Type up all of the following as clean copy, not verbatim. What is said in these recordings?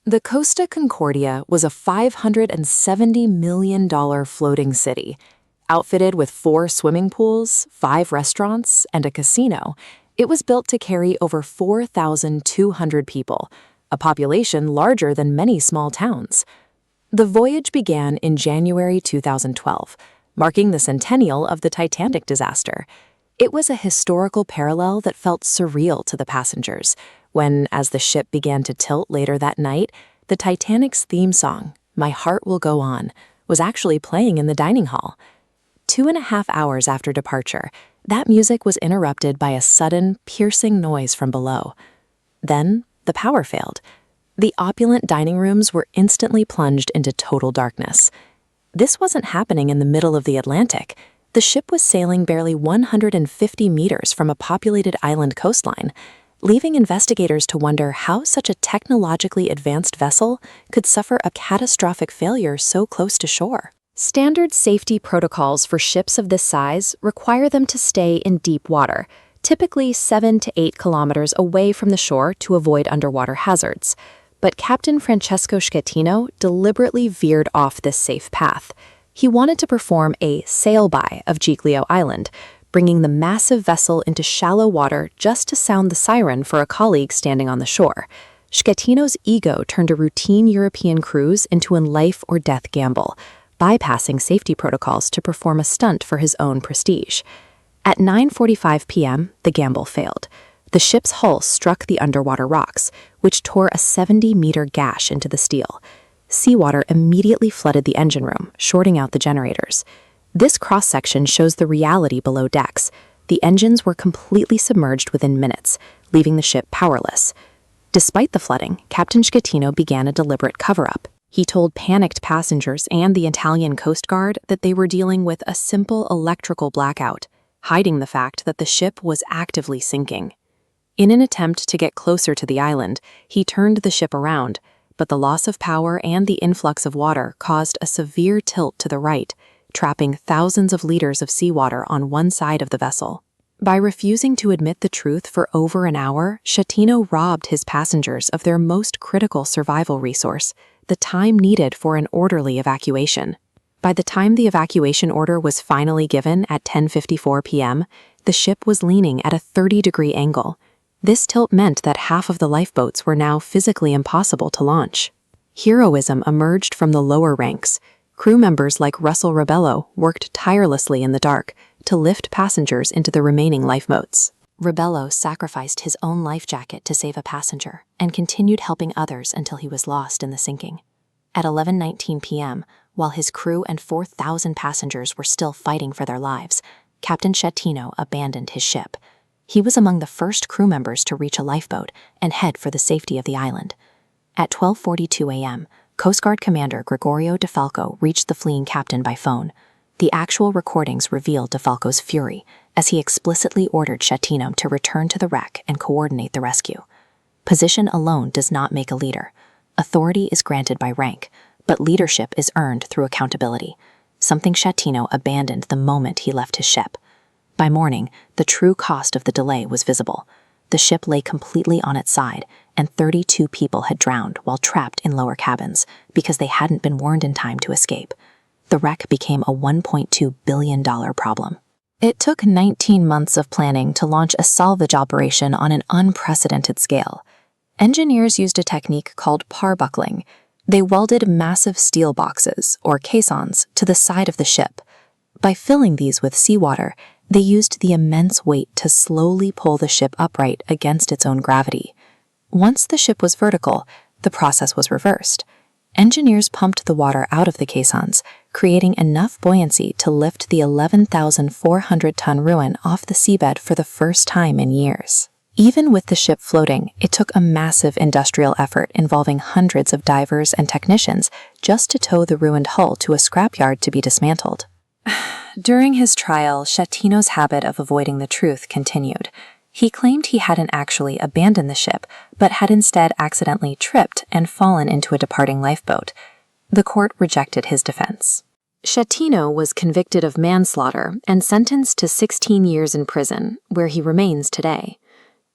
The Costa Concordia was a $570 million floating city. Outfitted with 4 swimming pools, 5 restaurants, and a casino, it was built to carry over 4,200 people, a population larger than many small towns. The voyage began in January 2012, marking the centennial of the Titanic disaster. It was a historical parallel that felt surreal to the passengers when, as the ship began to tilt later that night, the Titanic's theme song, "My Heart Will Go On," was actually playing in the dining hall. 2.5 hours after departure, that music was interrupted by a sudden, piercing noise from below. Then, the power failed. The opulent dining rooms were instantly plunged into total darkness. This wasn't happening in the middle of the Atlantic. The ship was sailing barely 150 meters from a populated island coastline, leaving investigators to wonder how such a technologically advanced vessel could suffer a catastrophic failure so close to shore. Standard safety protocols for ships of this size require them to stay in deep water, typically 7 to 8 kilometers away from the shore to avoid underwater hazards. But Captain Francesco Schettino deliberately veered off this safe path. He wanted to perform a sail-by of Giglio Island, bringing the massive vessel into shallow water just to sound the siren for a colleague standing on the shore. Schettino's ego turned a routine European cruise into a life-or-death gamble, bypassing safety protocols to perform a stunt for his own prestige. At 9:45 p.m., the gamble failed. The ship's hull struck the underwater rocks, which tore a 70-meter gash into the steel. Seawater immediately flooded the engine room, shorting out the generators. This cross-section shows the reality below decks. The engines were completely submerged within minutes, leaving the ship powerless. Despite the flooding, Captain Schettino began a deliberate cover-up. He told panicked passengers and the Italian Coast Guard that they were dealing with a simple electrical blackout, hiding the fact that the ship was actively sinking. In an attempt to get closer to the island, he turned the ship around, but the loss of power and the influx of water caused a severe tilt to the right, trapping thousands of liters of seawater on one side of the vessel. By refusing to admit the truth for over an hour, Schettino robbed his passengers of their most critical survival resource, the time needed for an orderly evacuation. By the time the evacuation order was finally given at 10:54 p.m., the ship was leaning at a 30-degree angle. This tilt meant that half of the lifeboats were now physically impossible to launch. Heroism emerged from the lower ranks. Crew members like Russell Rebello worked tirelessly in the dark to lift passengers into the remaining lifeboats. Rebello sacrificed his own life jacket to save a passenger and continued helping others until he was lost in the sinking. At 11:19 p.m., while his crew and 4,000 passengers were still fighting for their lives, Captain Schettino abandoned his ship. He was among the first crew members to reach a lifeboat and head for the safety of the island. At 12:42 a.m., Coast Guard Commander Gregorio DeFalco reached the fleeing captain by phone. The actual recordings revealed DeFalco's fury as he explicitly ordered Schettino to return to the wreck and coordinate the rescue. Position alone does not make a leader. Authority is granted by rank, but leadership is earned through accountability, something Schettino abandoned the moment he left his ship. By morning, the true cost of the delay was visible. The ship lay completely on its side, and 32 people had drowned while trapped in lower cabins because they hadn't been warned in time to escape. The wreck became a $1.2 billion problem. It took 19 months of planning to launch a salvage operation on an unprecedented scale. Engineers used a technique called parbuckling. They welded massive steel boxes, or caissons, to the side of the ship. By filling these with seawater, they used the immense weight to slowly pull the ship upright against its own gravity. Once the ship was vertical, the process was reversed. Engineers pumped the water out of the caissons, creating enough buoyancy to lift the 11,400-ton ruin off the seabed for the first time in years. Even with the ship floating, it took a massive industrial effort involving hundreds of divers and technicians just to tow the ruined hull to a scrapyard to be dismantled. During his trial, Schettino's habit of avoiding the truth continued. He claimed he hadn't actually abandoned the ship, but had instead accidentally tripped and fallen into a departing lifeboat. The court rejected his defense. Schettino was convicted of manslaughter and sentenced to 16 years in prison, where he remains today.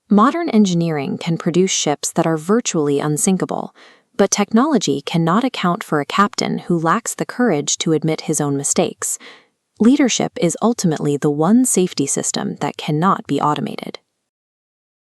Modern engineering can produce ships that are virtually unsinkable, But technology cannot account for a captain who lacks the courage to admit his own mistakes. Leadership is ultimately the one safety system that cannot be automated.